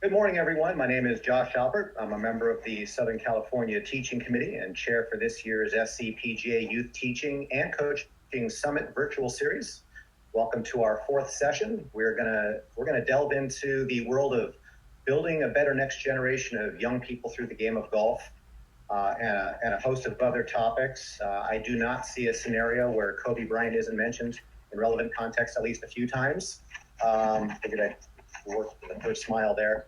Good morning, everyone. My name is Josh Albert. I'm a member of the Southern California Teaching Committee and chair for this year's SCPGA Youth Teaching and Coaching Summit Virtual Series. Welcome to our fourth session. We're gonna delve into the world of building a better next generation of young people through the game of golf, and a host of other topics. I do not see a scenario where Kobe Bryant isn't mentioned in relevant context at least a few times. Figured I'd work with the first smile there.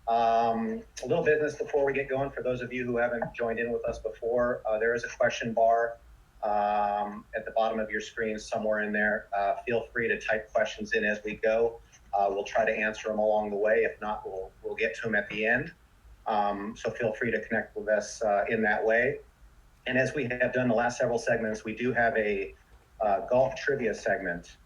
A little business before we get going. For those of you who haven't joined in with us before, there is a question bar at the bottom of your screen somewhere in there. Feel free to type questions in as we go. We'll try to answer them along the way. If not, we'll get to them at the end. So feel free to connect with us in that way. And as we have done the last several segments, we do have a golf trivia segment.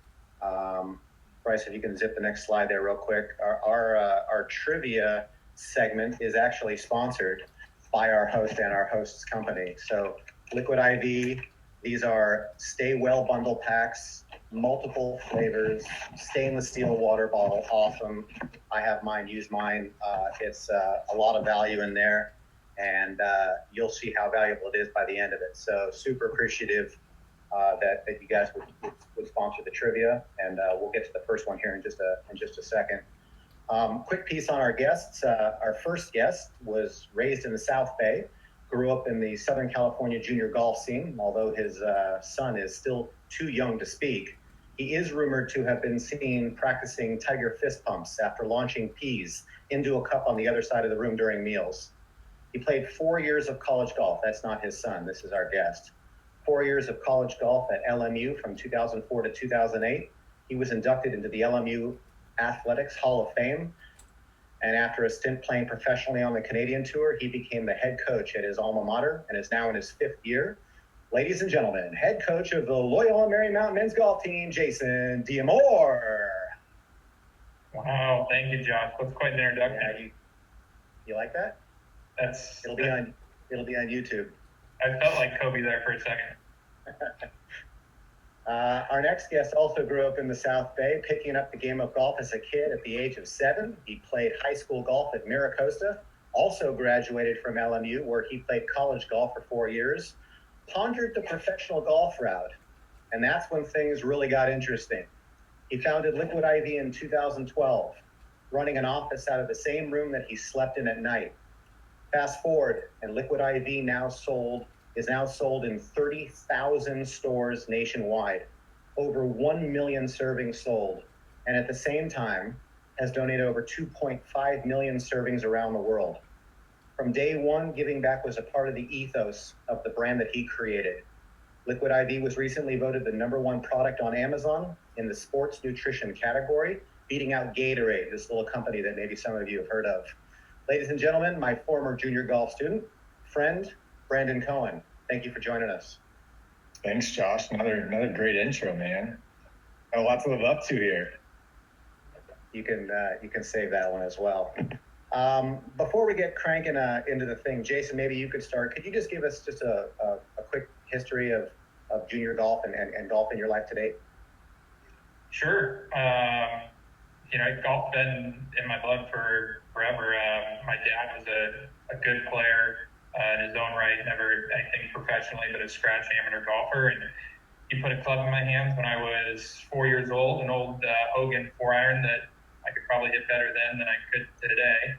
Bryce, if you can zip the next slide there real quick. Our trivia segment is actually sponsored by our host and our host's company. So Liquid IV, these are Stay Well bundle packs, multiple flavors, stainless steel water bottle, awesome. I have mine, use mine. It's a lot of value in there, and you'll see how valuable it is by the end of it. So super appreciative that you guys would sponsor the trivia, and we'll get to the first one here in just a second. Quick piece on our guests. Our first guest was raised in the South Bay, grew up in the Southern California junior golf scene, although his son is still too young to speak. He is rumored to have been seen practicing tiger fist pumps after launching peas into a cup on the other side of the room during meals. He played 4 years of college golf. That's not his son. This is our guest. 4 years of college golf at LMU from 2004 to 2008. He was inducted into the LMU Athletics Hall of Fame. And after a stint playing professionally on the Canadian Tour, he became the head coach at his alma mater and is now in his fifth year. Ladies and gentlemen, head coach of the Loyola Marymount men's golf team, Jason Diamore. Wow, thank you, Josh. That's quite an introduction. Yeah, you like that? It'll be on YouTube. I felt like Kobe there for a second. Our next guest also grew up in the South Bay, picking up the game of golf as a kid at the age of 7. He played high school golf at Miracosta, also graduated from LMU, where he played college golf for 4 years, pondered the professional golf route, and that's when things really got interesting. He founded Liquid IV in 2012, running an office out of the same room that he slept in at night. Fast forward, and Liquid IV is now sold in 30,000 stores nationwide, over 1 million servings sold, and at the same time has donated over 2.5 million servings around the world. From day one, giving back was a part of the ethos of the brand that he created. Liquid IV was recently voted the #1 product on Amazon in the sports nutrition category, beating out Gatorade, this little company that maybe some of you have heard of. Ladies and gentlemen, my former junior golf student, friend, Brandon Cohen. Thank you for joining us. Thanks, Josh. Another great intro, man. Got a lot to live up to here. You can save that one as well. Before we get cranking into the thing, Jason, maybe you could start. Could you just give us just a quick history of junior golf and golf in your life to date? Sure. Golf's been in my blood for forever. My dad was a good player in his own right, never anything professionally, but a scratch amateur golfer. And he put a club in my hands when I was 4 years old, an old Hogan 4-iron that I could probably hit better then than I could today.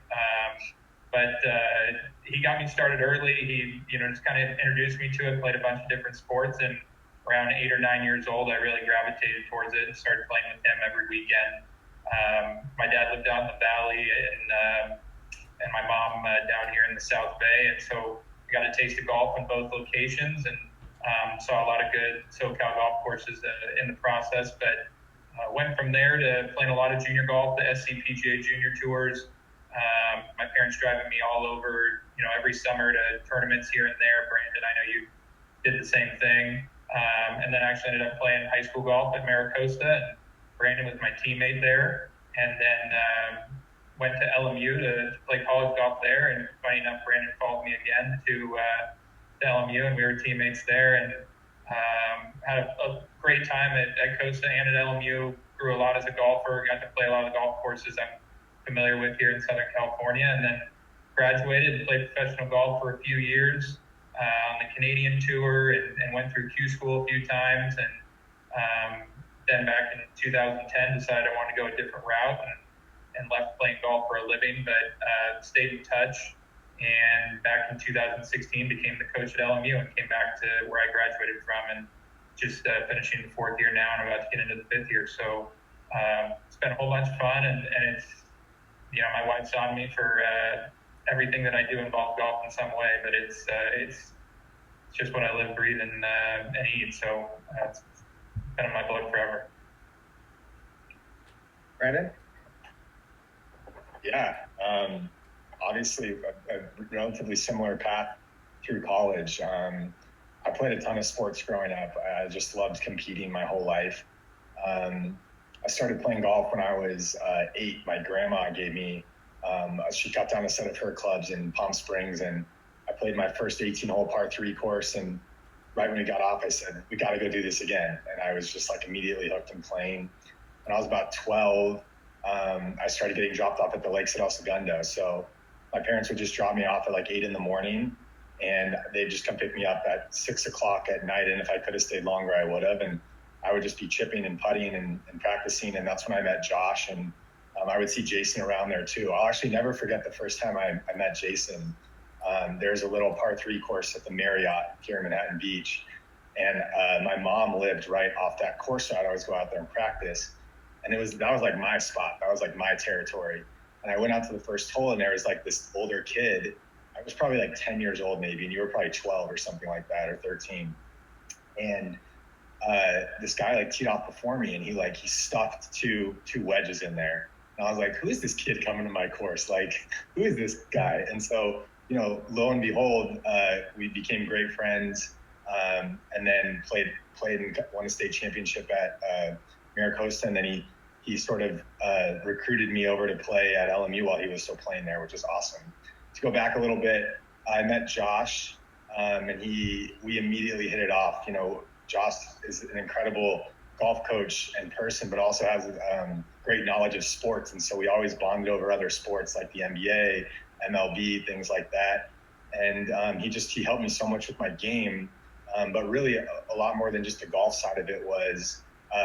But he got me started early. He, just kind of introduced me to it, played a bunch of different sports, and around 8 or 9 years old, I really gravitated towards it and started playing with him every weekend. My dad lived out in the valley, and my mom down here in the South Bay, and so we got a taste of golf in both locations, and saw a lot of good SoCal golf courses in the process, but went from there to playing a lot of junior golf, the SCPGA junior tours. My parents driving me all over, every summer to tournaments here and there. Brandon, I know you did the same thing, and then actually ended up playing high school golf at Miracosta, and Brandon was my teammate there, and then went to LMU to play college golf there, and funny enough, Brandon called me again to LMU, and we were teammates there, and had a great time at Costa and at LMU. Grew a lot as a golfer, got to play a lot of the golf courses I'm familiar with here in Southern California, and then graduated and played professional golf for a few years on the Canadian tour, and went through Q school a few times, and then back in 2010 decided I wanted to go a different route, and left playing golf for a living, but stayed in touch. And back in 2016 became the coach at LMU and came back to where I graduated from, and just finishing the 4th year now and about to get into the 5th year. So it's been a whole bunch of fun, and it's, my wife's on me for everything that I do involve golf in some way, but it's just what I live, breathe, and eat. So it's been in my blood forever. Brandon? Yeah, obviously a relatively similar path through college. I played a ton of sports growing up. I just loved competing my whole life. I started playing golf when I was 8. My grandma gave me, she cut down a set of her clubs in Palm Springs, and I played my first 18-hole par 3 course. And right when we got off, I said, we got to go do this again. And I was just like immediately hooked and playing. When I was about 12, I started getting dropped off at the lakes at El Segundo. So my parents would just drop me off at like 8 in the morning, and they'd just come pick me up at 6 o'clock at night. And if I could have stayed longer, I would have. And I would just be chipping and putting and practicing. And that's when I met Josh. And I would see Jason around there too. I'll actually never forget the first time I met Jason. There's a little par 3 course at the Marriott here in Manhattan Beach. And my mom lived right off that course, so I'd always go out there and practice. And that was like my spot. That was like my territory. And I went out to the first hole, and there was like this older kid. I was probably like 10 years old maybe, and you were probably 12 or something like that, or 13. And this guy like teed off before me, and he stuffed two wedges in there. And I was like, who is this kid coming to my course? Like, who is this guy? And so, lo and behold, we became great friends, and then played and won a state championship at Maricosta. And then he sort of recruited me over to play at LMU while he was still playing there, which is awesome. To go back a little bit, I met Josh, and we immediately hit it off. Josh is an incredible golf coach and person, but also has great knowledge of sports. And so we always bonded over other sports like the NBA, MLB, things like that. And he helped me so much with my game. But really a lot more than just the golf side of it was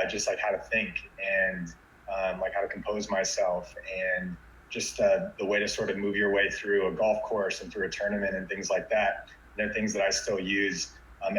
just like how to think and like how to compose myself, and just the way to sort of move your way through a golf course and through a tournament and things like that. They're things that I still use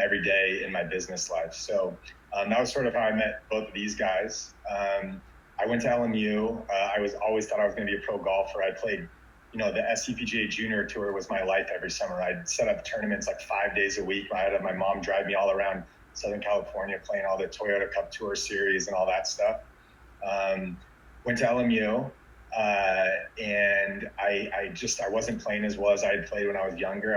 every day in my business life. So that was sort of how I met both of these guys. I went to LMU. I always thought I was going to be a pro golfer. I played, the SCPGA Junior Tour was my life every summer. I'd set up tournaments like 5 days a week. I had my mom drive me all around Southern California, playing all the Toyota Cup Tour Series and all that stuff. Went to LMU, and I wasn't playing as well as I had played when I was younger.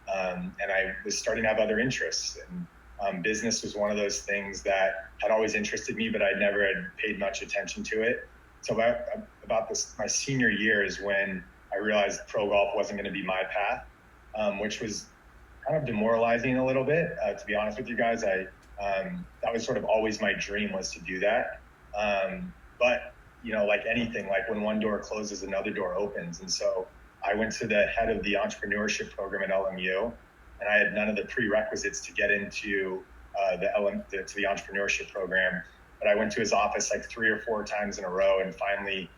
And I was starting to have other interests, and business was one of those things that had always interested me, but I never had paid much attention to it. So about my senior year is when I realized pro golf wasn't going to be my path, which was kind of demoralizing a little bit, to be honest with you guys. That was sort of always my dream, was to do that. But like anything, like when one door closes, another door opens. And so I went to the head of the entrepreneurship program at LMU, and I had none of the prerequisites to get into the entrepreneurship program. But I went to his office like 3 or 4 times in a row, and finally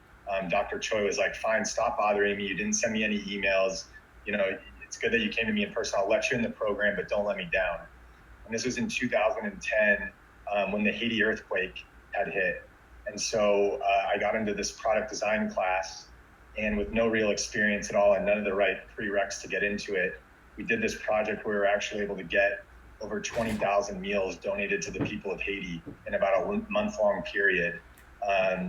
Dr. Choi was like, fine, stop bothering me. You didn't send me any emails. It's good that you came to me in person. I'll let you in the program, but don't let me down. And this was in 2010 when the Haiti earthquake had hit. And so I got into this product design class, and with no real experience at all and none of the right prereqs to get into it, we did this project where we were actually able to get over 20,000 meals donated to the people of Haiti in about a month-long period.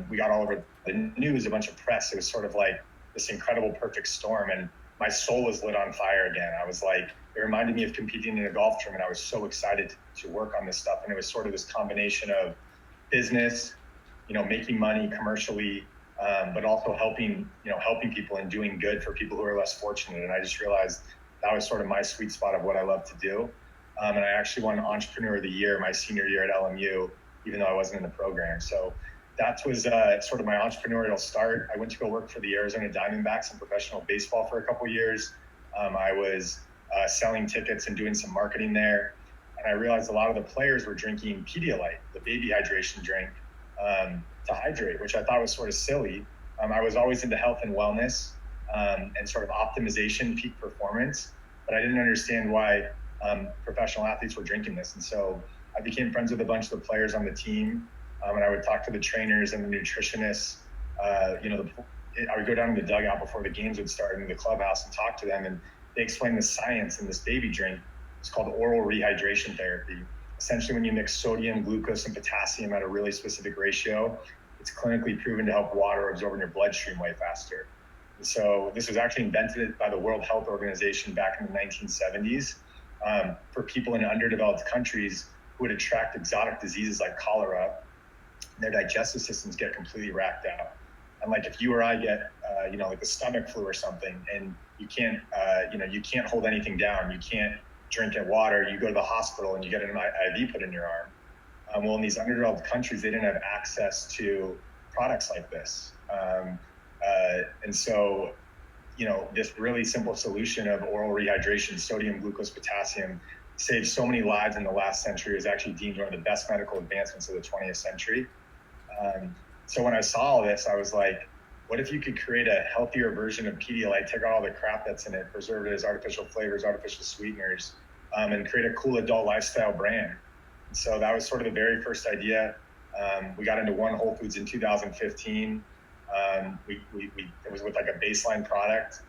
We got all over the news, a bunch of press. It was sort of like this incredible perfect storm, and my soul was lit on fire again. I was like, it reminded me of competing in a golf tournament. I was so excited to work on this stuff, and it was sort of this combination of business, making money commercially, but also helping people and doing good for people who are less fortunate. And I just realized that was sort of my sweet spot of what I love to do. And I actually won Entrepreneur of the Year my senior year at LMU, even though I wasn't in the program. So that was sort of my entrepreneurial start. I went to go work for the Arizona Diamondbacks in professional baseball for a couple of years. I was selling tickets and doing some marketing there. And I realized a lot of the players were drinking Pedialyte, the baby hydration drink, to hydrate, which I thought was sort of silly. I was always into health and wellness and sort of optimization, peak performance, but I didn't understand why professional athletes were drinking this. And so I became friends with a bunch of the players on the team, and I would talk to the trainers and the nutritionists. I would go down to the dugout before the games would start in the clubhouse and talk to them, and they explained the science in this baby drink. It's called oral rehydration therapy. Essentially, when you mix sodium, glucose, and potassium at a really specific ratio, it's clinically proven to help water absorb in your bloodstream way faster. And so this was actually invented by the World Health Organization back in the 1970s for people in underdeveloped countries who would attract exotic diseases like cholera. Their digestive systems get completely racked out. And like if you or I get, like the stomach flu or something, and you can't hold anything down, you can't drink water, you go to the hospital and you get an IV put in your arm. Well, in these underdeveloped countries, they didn't have access to products like this. And so, this really simple solution of oral rehydration, sodium, glucose, potassium, saved so many lives in the last century. It was actually deemed one of the best medical advancements of the 20th century. So when I saw all this, I was like, what if you could create a healthier version of Pedialyte, take out all the crap that's in it, preservatives, artificial flavors, artificial sweeteners, and create a cool adult lifestyle brand? And so that was sort of the very first idea. We got into One Whole Foods in 2015. It was with like a baseline product.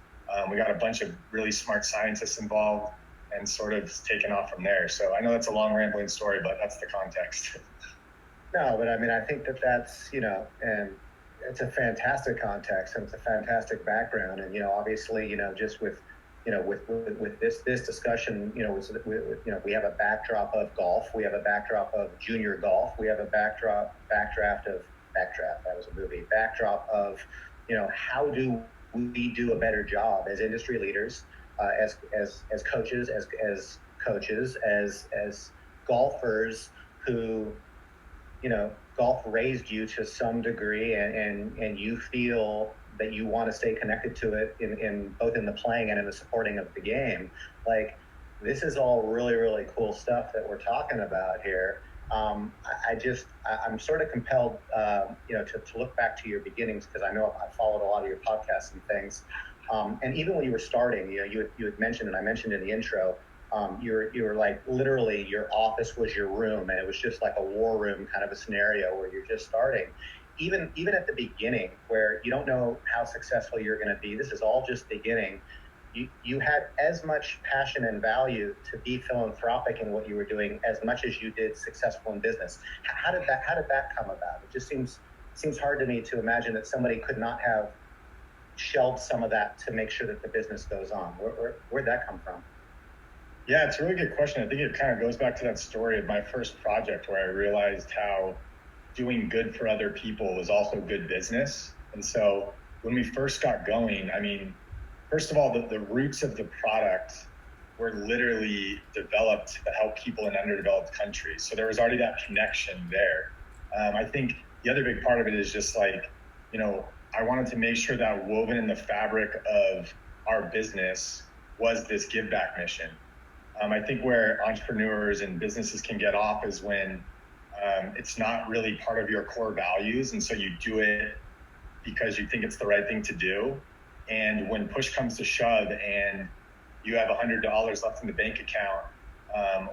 We got a bunch of really smart scientists involved and sort of taken off from there. So I know that's a long rambling story, but that's the context. No, but I mean, I think that's, and it's a fantastic context and it's a fantastic background. And, obviously, just with this discussion, we have a backdrop of golf. We have a backdrop of junior golf. We have a backdrop of, how do we do a better job as industry leaders, as coaches, as golfers who, golf raised you to some degree and you feel that you want to stay connected to it in both in the playing and in the supporting of the game. Like, this is all really, really cool stuff that we're talking about here. I'm sort of compelled, to look back to your beginnings, because I know I've followed a lot of your podcasts and things. And even when you were starting, you had mentioned, and I mentioned in the intro, you were like, literally your office was your room, and it was just like a war room kind of a scenario where you're just starting. Even at the beginning, where you don't know how successful you're going to be, this is all just beginning. You had as much passion and value to be philanthropic in what you were doing as much as you did successful in business. How did that come about? It just seems hard to me to imagine that somebody could not have shelved some of that to make sure that the business goes on. Where'd that come from? Yeah, it's a really good question. I think it kind of goes back to that story of my first project where I realized how doing good for other people was also good business. And so when we first got going, I mean, first of all, the roots of the product were literally developed to help people in underdeveloped countries. So there was already that connection there. I think the other big part of it is just like, I wanted to make sure that woven in the fabric of our business was this give back mission. I think where entrepreneurs and businesses can get off is when it's not really part of your core values. And so you do it because you think it's the right thing to do. And when push comes to shove and you have $100 left in the bank account,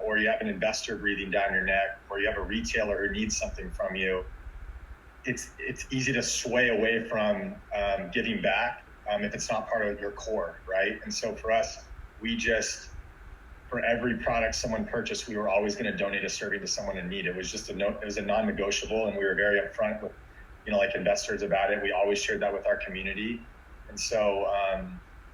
or you have an investor breathing down your neck, or you have a retailer who needs something from you, it's easy to sway away from giving back if it's not part of your core, right? And so for us, for every product someone purchased, we were always going to donate a serving to someone in need. It was just it was a non-negotiable, and we were very upfront with, like investors about it. We always shared that with our community. And so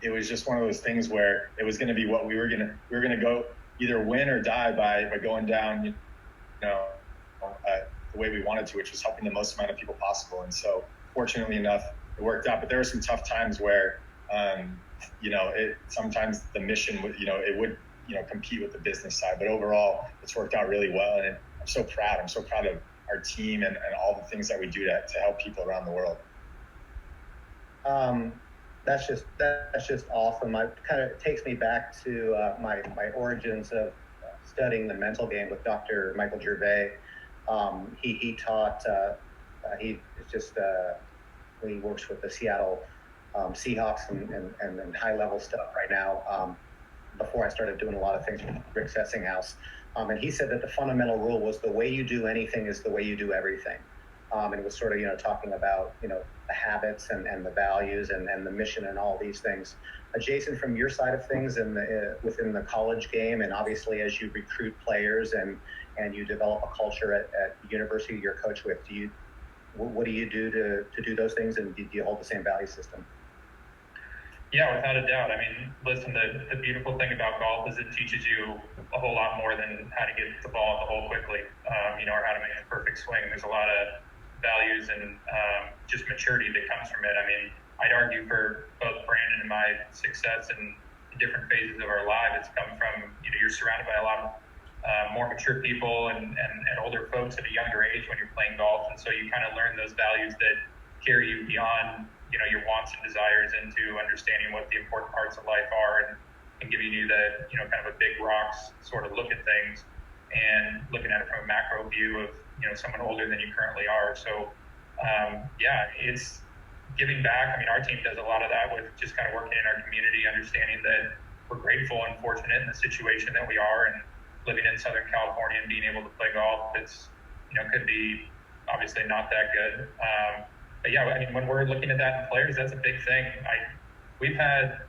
it was just one of those things where it was going to be what we were going to go either win or die by going down, the way we wanted to, which was helping the most amount of people possible. And so fortunately enough, it worked out. But there were some tough times where, sometimes the mission would, it would, compete with the business side. But overall, it's worked out really well. And I'm so proud of our team and all the things that we do to help people around the world. That's just awesome. It kind of takes me back to my origins of studying the mental game with Dr. Michael Gervais. He taught. He is just he works with the Seattle Seahawks and high level stuff right now. Before I started doing a lot of things with Rick Sessinghaus, and he said that the fundamental rule was the way you do anything is the way you do everything. And it was sort of, talking about, the habits and the values and the mission and all these things. Jason, from your side of things and within the college game, and obviously as you recruit players and you develop a culture at the university you're coach with, what do you do to do those things, and do you hold the same value system? Yeah, without a doubt. I mean, listen, the beautiful thing about golf is it teaches you a whole lot more than how to get the ball in the hole quickly, or how to make a perfect swing. There's a lot of values and just maturity that comes from it. I mean, I'd argue for both Brandon and my success in different phases of our lives, it's come from, you're surrounded by a lot of more mature people and older folks at a younger age when you're playing golf. And so you kind of learn those values that carry you beyond, your wants and desires into understanding what the important parts of life are and giving you the, kind of a big rocks sort of look at things and looking at it from a macro view of, someone older than you currently are. So, it's giving back. I mean, our team does a lot of that with just kind of working in our community, understanding that we're grateful and fortunate in the situation that we are and living in Southern California and being able to play golf. It's, could be obviously not that good. But yeah, I mean, when we're looking at that in players, that's a big thing. We've had,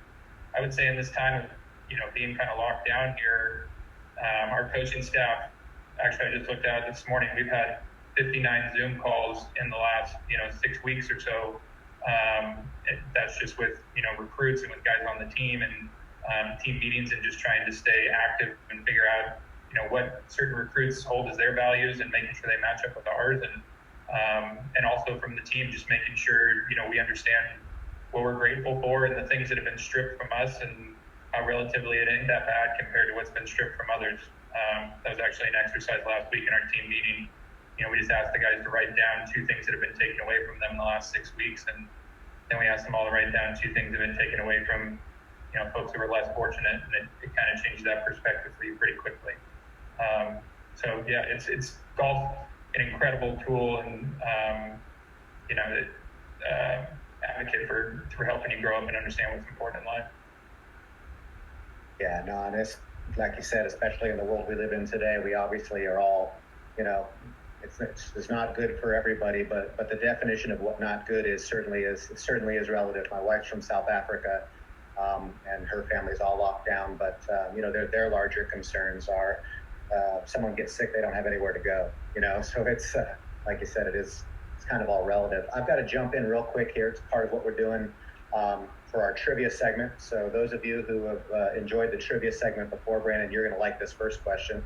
I would say in this time of, being kind of locked down here, our coaching staff, actually I just looked at it this morning, we've had 59 Zoom calls in the last, 6 weeks or so. That's just with, recruits and with guys on the team and team meetings and just trying to stay active and figure out, what certain recruits hold as their values and making sure they match up with ours. And also from the team, just making sure, we understand what we're grateful for and the things that have been stripped from us and how relatively it ain't that bad compared to what's been stripped from others. That was actually an exercise last week in our team meeting. We just asked the guys to write down 2 things that have been taken away from them in the last 6 weeks. And then we asked them all to write down 2 things that have been taken away from, folks who were less fortunate. And it kind of changed that perspective for you pretty quickly. So yeah, it's golf, an incredible tool and, advocate for helping you grow up and understand what's important in life. Yeah, no, and it's like you said, especially in the world we live in today, we obviously are all, it's not good for everybody, but the definition of what not good is certainly is relative. My wife's from South Africa, and her family's all locked down, but their larger concerns are someone gets sick, they don't have anywhere to go. So it's like you said, it's kind of all relative. I've got to jump in real quick here. It's part of what we're doing for our trivia segment. So those of you who have enjoyed the trivia segment before, Brandon, you're going to like this first question.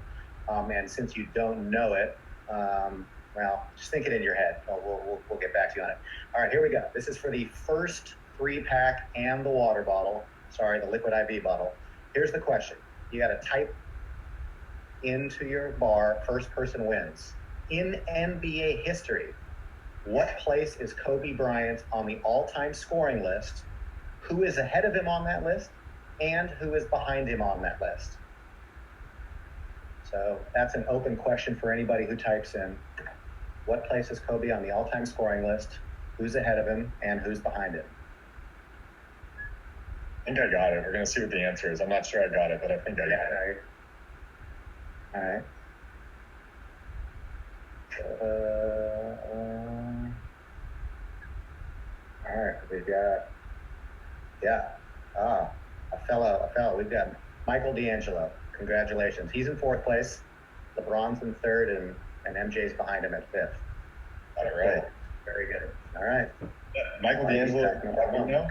And since you don't know it, well, just think it in your head. We'll get back to you on it. All right, here we go. This is for the first 3-pack and the water bottle. Sorry, the liquid IV bottle. Here's the question. You got to type into your bar, first person wins. In NBA history, what place is Kobe Bryant on the all-time scoring list? Who is ahead of him on that list? And who is behind him on that list? So that's an open question for anybody who types in. What place is Kobe on the all-time scoring list? Who's ahead of him? And who's behind him? I think I got it. We're going to see what the answer is. I'm not sure I got it, but I think I got it. All right. All right, we've got, a fellow. We've got Michael D'Angelo. Congratulations. He's in 4th place. LeBron's in 3rd, and MJ's behind him at 5th. Got it right. Cool. Very good. All right. Michael D'Angelo.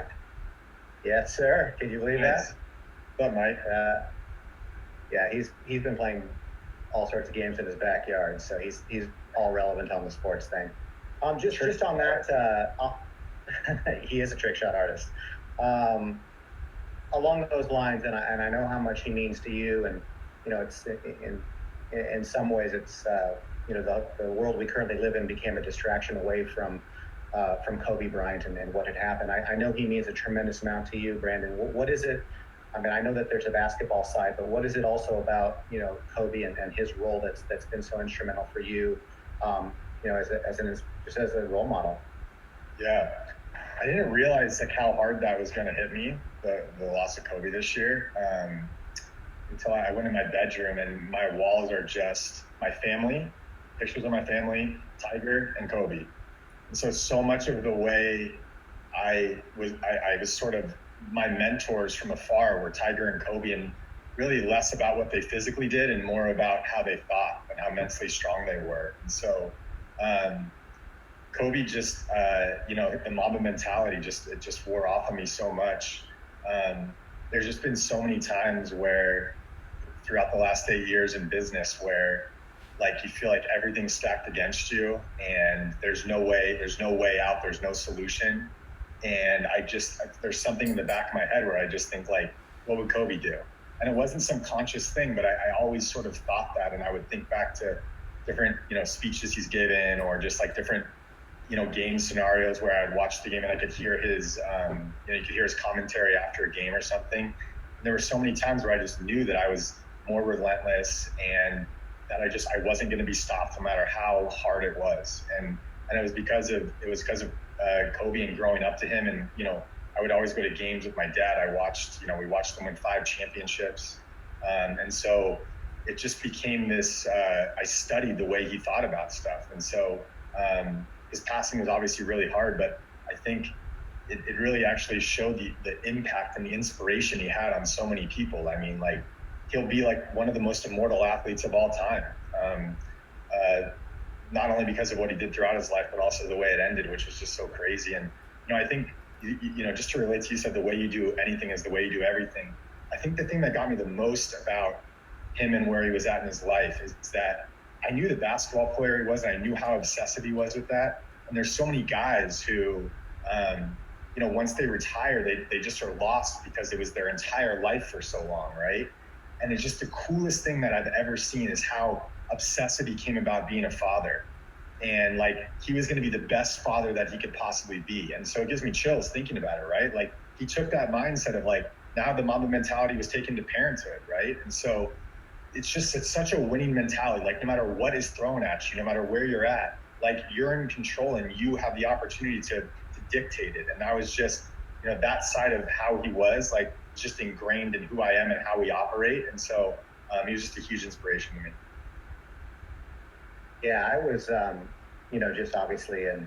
Yes, sir. Can you believe that? What's up, Mike? Yeah, he's been playing all sorts of games in his backyard, so he's all relevant on the sports thing. Just on that, he is a trick shot artist. Along those lines, and I know how much he means to you, and it's in some ways it's the world we currently live in became a distraction away from Kobe Bryant and what had happened. I know he means a tremendous amount to you, Brandon. What is it? I mean, I know that there's a basketball side, but what is it also about, Kobe and his role that's been so instrumental for you, just as a role model? Yeah, I didn't realize like how hard that was going to hit me, the loss of Kobe this year, until I went in my bedroom and my walls are just my family, pictures of my family, Tiger and Kobe. And so much of the way I was sort of, my mentors from afar were Tiger and Kobe, and really less about what they physically did and more about how they thought and how mentally strong they were. And so Kobe just, the Mamba mentality just wore off on me so much. There's just been so many times where throughout the last 8 years in business where like you feel like everything's stacked against you and there's no way out, there's no solution. And there's something in the back of my head where I just think like, what would Kobe do? And it wasn't some conscious thing, but I always sort of thought that. And I would think back to different, speeches he's given, or just like different, game scenarios where I'd watch the game and I could hear his, you could hear his commentary after a game or something. And there were so many times where I just knew that I was more relentless and that I wasn't going to be stopped no matter how hard it was. And it was because of Kobe and growing up to him. And, I would always go to games with my dad. We watched them win 5 championships. And so it just became this, I studied the way he thought about stuff. And so his passing was obviously really hard, but I think it really actually showed the impact and the inspiration he had on so many people. I mean, like, he'll be like one of the most immortal athletes of all time. Not only because of what he did throughout his life, but also the way it ended, which was just so crazy. And, I think, just to relate to you said the way you do anything is the way you do everything. I think the thing that got me the most about him and where he was at in his life is that I knew the basketball player he was, and I knew how obsessive he was with that. And there's so many guys who, once they retire, they just are lost because it was their entire life for so long, right? And it's just the coolest thing that I've ever seen is how obsessive he became about being a father. And like, he was going to be the best father that he could possibly be. And so it gives me chills thinking about it, right? Like, he took that mindset of like, now the Mamba mentality was taken to parenthood, right? And so it's such a winning mentality. Like, no matter what is thrown at you, no matter where you're at, like, you're in control and you have the opportunity to dictate it. And that was just, that side of how he was, like, just ingrained in who I am and how we operate. And so he was just a huge inspiration to me. Yeah, I was, just obviously a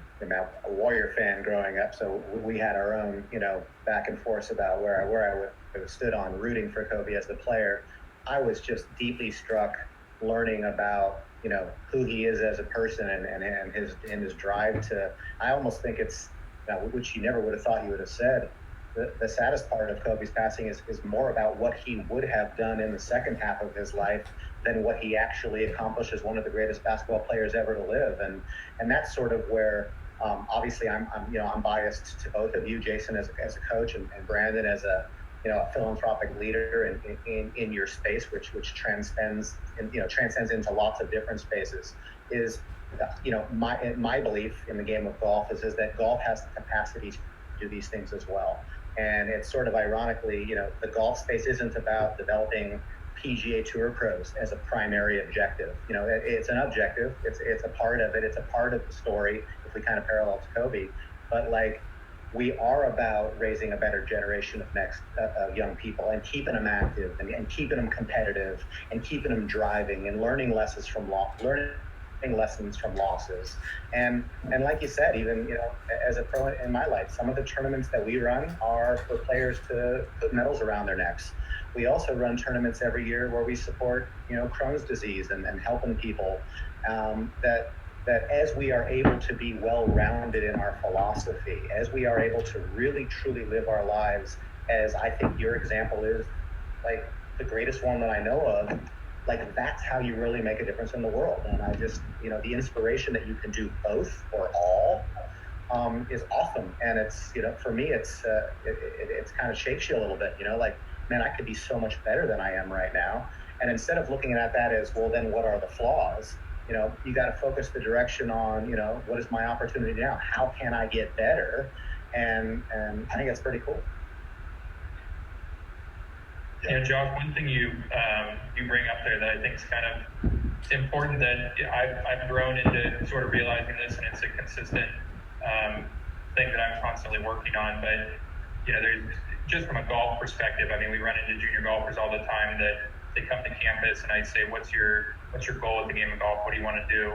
Warrior fan growing up. So we had our own, back and forth about where I stood on rooting for Kobe as the player. I was just deeply struck learning about, who he is as a person and his drive to, I almost think it's, which he never would have thought he would have said. The saddest part of Kobe's passing is more about what he would have done in the second half of his life than what he actually accomplished as one of the greatest basketball players ever to live. And that's sort of where, obviously I'm biased to both of you, Jason as a coach and Brandon as a philanthropic leader in your space, which transcends into lots of different spaces. Is my belief in the game of golf is that golf has the capacity to do these things as well. And it's sort of ironically, the golf space isn't about developing PGA Tour pros as a primary objective. It's an objective. It's a part of it. It's a part of the story if we kind of parallel to Kobe. But like, we are about raising a better generation of next young people and keeping them active and keeping them competitive and keeping them driving and learning lessons from losses. And like you said, even, as a pro in my life, some of the tournaments that we run are for players to put medals around their necks. We also run tournaments every year where we support, Crohn's disease and helping people, that as we are able to be well-rounded in our philosophy, as we are able to really truly live our lives, as I think your example is like the greatest one that I know of, like, that's how you really make a difference in the world. And I just, the inspiration that you can do both or all is awesome. And it's, for me, it's kind of shakes you a little bit, like, man, I could be so much better than I am right now. And instead of looking at that as, well, then what are the flaws? you got to focus the direction on, what is my opportunity now? How can I get better? And I think that's pretty cool. Yeah, Josh, one thing you bring up there that I think is kind of it's important that I've grown into sort of realizing this, and it's a consistent thing that I'm constantly working on. But there's just from a golf perspective. I mean, we run into junior golfers all the time that they come to campus, and I say, "What's your goal at the game of golf? What do you want to do?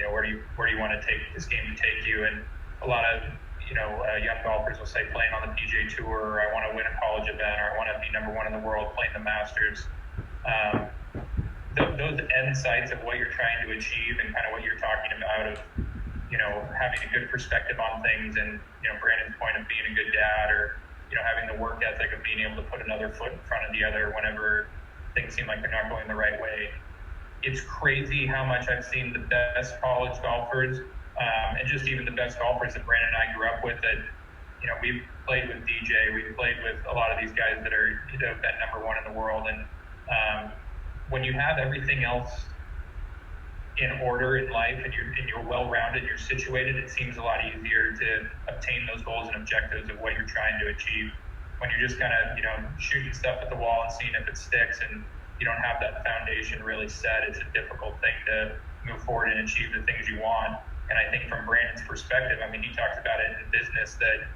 Where do you want to take this game to take you?" And a lot of young golfers will say playing on the PGA Tour, or I want to win a college event, or I want to be number one in the world playing the Masters. Those end sights of what you're trying to achieve and kind of what you're talking about of, having a good perspective on things and, Brandon's point of being a good dad or, having the work ethic of being able to put another foot in front of the other whenever things seem like they're not going the right way. It's crazy how much I've seen the best college golfers and just even the best golfers that Brandon and I grew up with that, we've played with DJ, we've played with a lot of these guys that are, have been number one in the world. And when you have everything else in order in life and you're well-rounded, you're situated, it seems a lot easier to obtain those goals and objectives of what you're trying to achieve. When you're just kind of, shooting stuff at the wall and seeing if it sticks and you don't have that foundation really set, it's a difficult thing to move forward and achieve the things you want. And I think from Brandon's perspective, I mean, he talks about it in business that,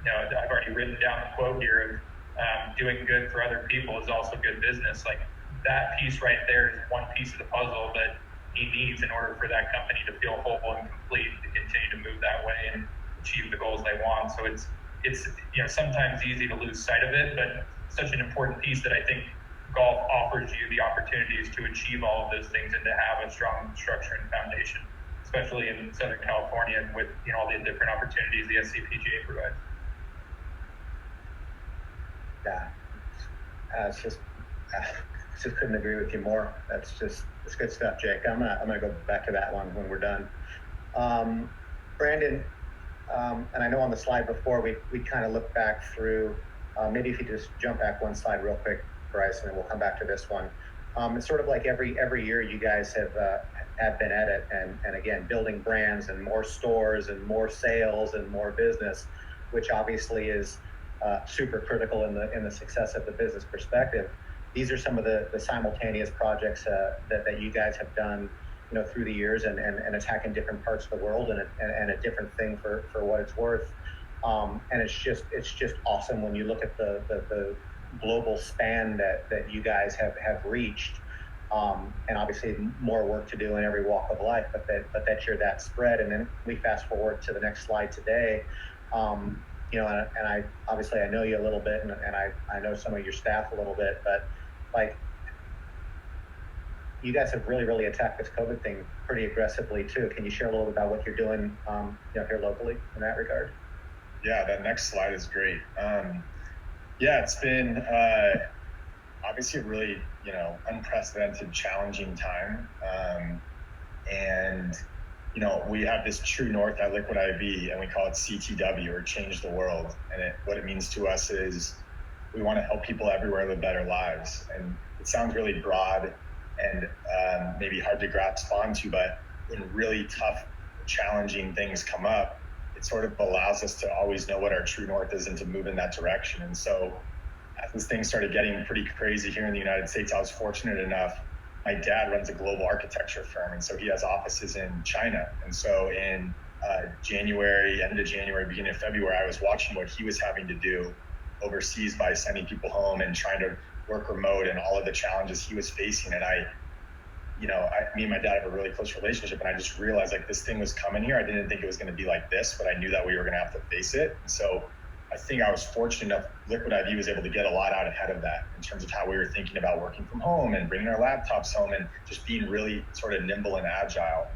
I've already written down the quote here of doing good for other people is also good business. Like that piece right there is one piece of the puzzle that he needs in order for that company to feel whole and complete to continue to move that way and achieve the goals they want. So it's sometimes easy to lose sight of it, but such an important piece that I think golf offers you the opportunities to achieve all of those things and to have a strong structure and foundation, especially in Southern California with all the different opportunities the SCPGA provides. Yeah, just couldn't agree with you more. It's good stuff, Jake. I'm gonna go back to that one when we're done. Brandon, and I know on the slide before we kind of looked back through. Maybe if you just jump back one slide real quick, Bryce, and then we'll come back to this one. It's sort of like every year you guys have been at it, and again building brands and more stores and more sales and more business, which obviously is super critical in the success of the business perspective. These are some of the simultaneous projects that you guys have done, through the years and attacking different parts of the world and a different thing for what it's worth. And it's just awesome when you look at the global span that you guys have reached. And obviously more work to do in every walk of life, but that you're that spread. And then we fast forward to the next slide today. And I obviously I know you a little bit, and I know some of your staff a little bit, but like you guys have really attacked this COVID thing pretty aggressively too. Can you share a little bit about what you're doing, here locally in that regard? Yeah, that next slide is great. It's been obviously a really unprecedented, challenging time, and we have this true north at Liquid IV, and we call it CTW, or Change the World. And what it means to us is we want to help people everywhere live better lives. And it sounds really broad and maybe hard to grasp onto, but when really tough, challenging things come up, it sort of allows us to always know what our true north is and to move in that direction. And so as things started getting pretty crazy here in the United States, I was fortunate enough. My dad runs a global architecture firm, and so he has offices in China. And so in January, end of January, beginning of February, I was watching what he was having to do overseas by sending people home and trying to work remote and all of the challenges he was facing. And me and my dad have a really close relationship, and I just realized like this thing was coming here. I didn't think it was going to be like this, but I knew that we were going to have to face it. And so I think I was fortunate enough, Liquid IV was able to get a lot out ahead of that in terms of how we were thinking about working from home and bringing our laptops home and just being really sort of nimble and agile.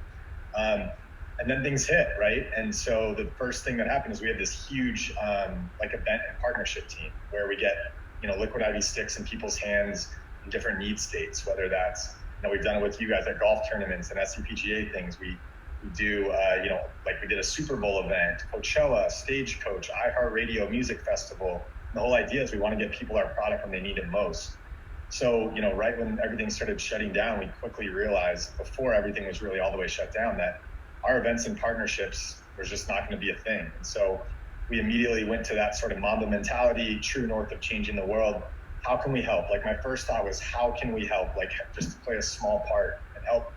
And then things hit, right? And so the first thing that happened is we had this huge event and partnership team where we get, Liquid IV sticks in people's hands in different need states, whether that's, we've done it with you guys at golf tournaments and SCPGA things. We do, we did a Super Bowl event, Coachella, Stagecoach, iHeartRadio Music Festival. And the whole idea is we want to get people our product when they need it most. So, right when everything started shutting down, we quickly realized before everything was really all the way shut down that our events and partnerships was just not going to be a thing. And so we immediately went to that sort of Mamba mentality, true north of changing the world. How can we help? Like my first thought was, how can we help? Like just play a small part and help,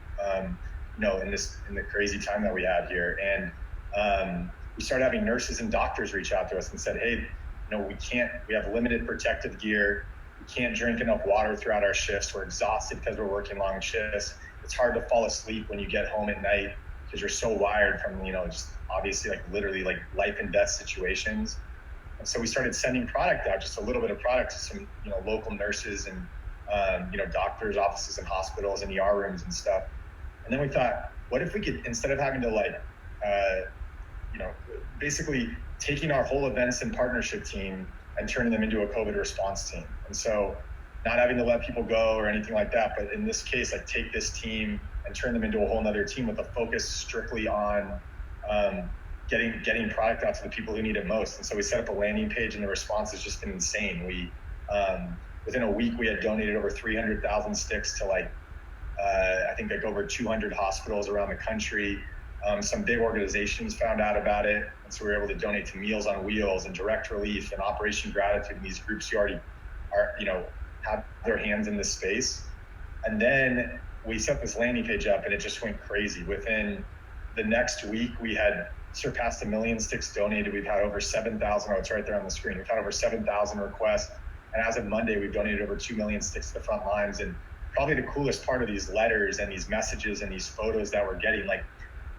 in the crazy time that we had here. And we started having nurses and doctors reach out to us and said, hey, we have limited protective gear. We can't drink enough water throughout our shifts. We're exhausted because we're working long shifts. It's hard to fall asleep when you get home at night because you're so wired from, just obviously like literally like life and death situations. And so we started sending product out, just a little bit of product to some, local nurses and, doctors' offices and hospitals and ER rooms and stuff. And then we thought, what if we could, instead of having to basically taking our whole events and partnership team and turning them into a COVID response team. And so not having to let people go or anything like that, but in this case, like take this team and turn them into a whole nother team with a focus strictly on getting product out to the people who need it most. And so we set up a landing page and the response has just been insane. We, within a week, we had donated over 300,000 sticks to I think over 200 hospitals around the country. Some big organizations found out about it. And so we were able to donate to Meals on Wheels and Direct Relief and Operation Gratitude and these groups who already are, have their hands in this space. And then we set this landing page up and it just went crazy. Within the next week, we had surpassed 1 million sticks donated. We've had over 7,000. Oh, it's right there on the screen. We've had over 7,000 requests. And as of Monday, we've donated over 2 million sticks to the front lines. And probably the coolest part of these letters and these messages and these photos that we're getting,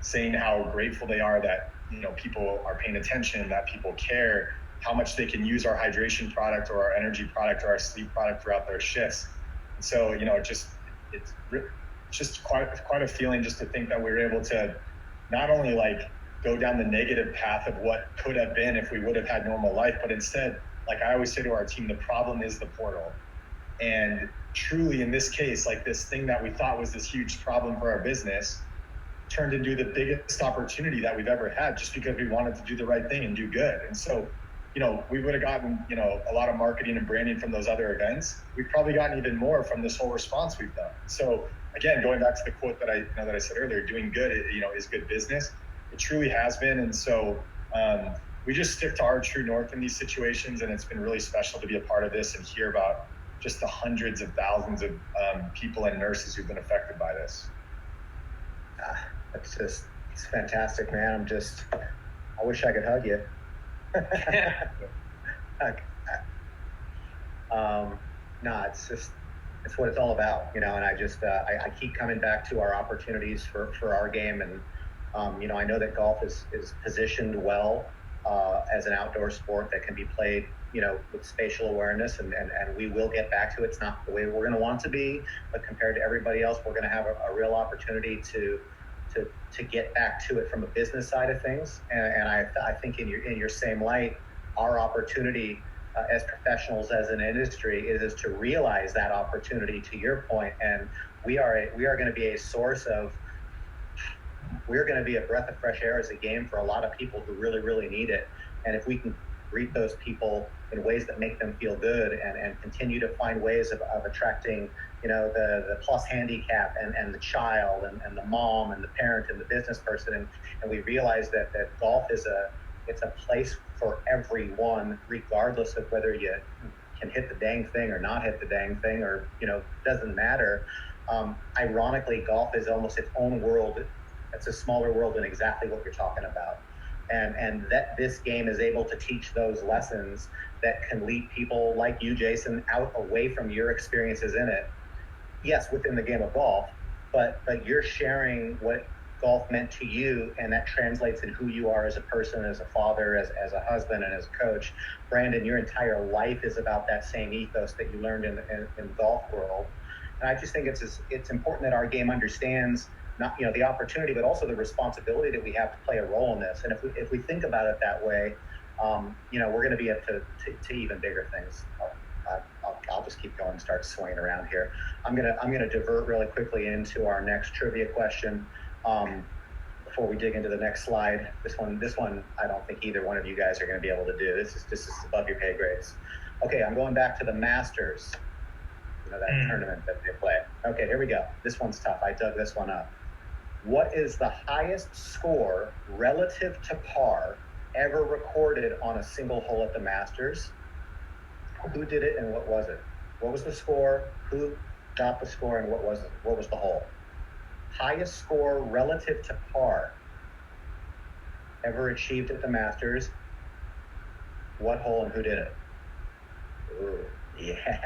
saying how grateful they are that, people are paying attention, that people care, how much they can use our hydration product or our energy product or our sleep product throughout their shifts. And so, it's just quite a feeling just to think that we were able to not only go down the negative path of what could have been if we would have had normal life, but instead, like I always say to our team, the problem is the portal. And truly in this case, this thing that we thought was this huge problem for our business turned into the biggest opportunity that we've ever had just because we wanted to do the right thing and do good. And so, we would have gotten, a lot of marketing and branding from those other events. We've probably gotten even more from this whole response we've done. So again, going back to the quote that I said earlier, doing good, is good business. It truly has been. And so we just stick to our true north in these situations. And it's been really special to be a part of this and hear about just the hundreds of thousands of people and nurses who've been affected by this. It's fantastic, man. I wish I could hug you. No, it's what it's all about, and I keep coming back to our opportunities for our game. And, I know that golf is positioned well as an outdoor sport that can be played, with spatial awareness, and we will get back to it. It's not the way we're going to want to be, but compared to everybody else, we're going to have a real opportunity to get back to it from a business side of things. And I think in your same light, our opportunity as professionals, as an industry, is to realize that opportunity, to your point. And we are going to be a source of, we're going to be a breath of fresh air as a game for a lot of people who really, really need it. And if we can greet those people in ways that make them feel good and continue to find ways of attracting, the plus handicap and the child and the mom and the parent and the business person. And we realize that golf it's a place for everyone, regardless of whether you can hit the dang thing or not hit the dang thing, or, doesn't matter. Ironically, golf is almost its own world. It's a smaller world than exactly what you're talking about. And that this game is able to teach those lessons that can lead people like you, Jason, out away from your experiences in it. Yes, within the game of golf, but you're sharing what golf meant to you, and that translates in who you are as a person, as a father, as a husband, and as a coach. Brandon, your entire life is about that same ethos that you learned in the golf world. And I just think it's important that our game understands not the opportunity, but also the responsibility that we have to play a role in this. And if we think about it that way, we're going to be up to even bigger things. I'll just keep going and start swinging around here. I'm gonna divert really quickly into our next trivia question before we dig into the next slide. This one I don't think either one of you guys are going to be able to do. This is above your pay grades. Okay, I'm going back to the Masters. that tournament that they play. Okay, here we go. This one's tough. I dug this one up. What is the highest score relative to par ever recorded on a single hole at the Masters? Who did it and what was it? What was the score? Who got the score and what was it? What was the hole? Highest score relative to par ever achieved at the Masters. What hole and who did it? Ooh, yeah.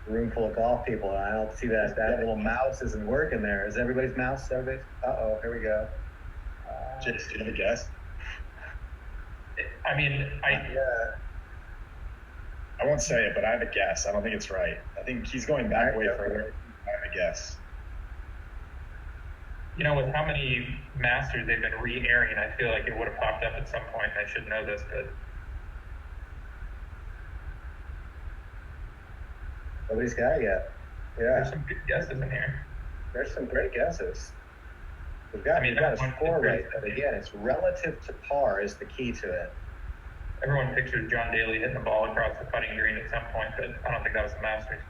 Room full of golf people, and I don't see that little mouse isn't working there. Is everybody's mouse? Everybody's? Uh-oh, here we go. Just do you have a guess? I mean, I won't say it, but I have a guess. I don't think it's right. I think he's going back way further. I have a guess. You know, with how many Masters they've been re-airing, I feel like it would have popped up at some point. I should know this, but Nobody's got it yet. there's Yeah, some good guesses in here. there's some great guesses. We've got a that one score is right, great. but again, it's relative to par is the key to it. Everyone pictures John Daly hitting the ball across the putting green at some point, but I don't think that was the Masters.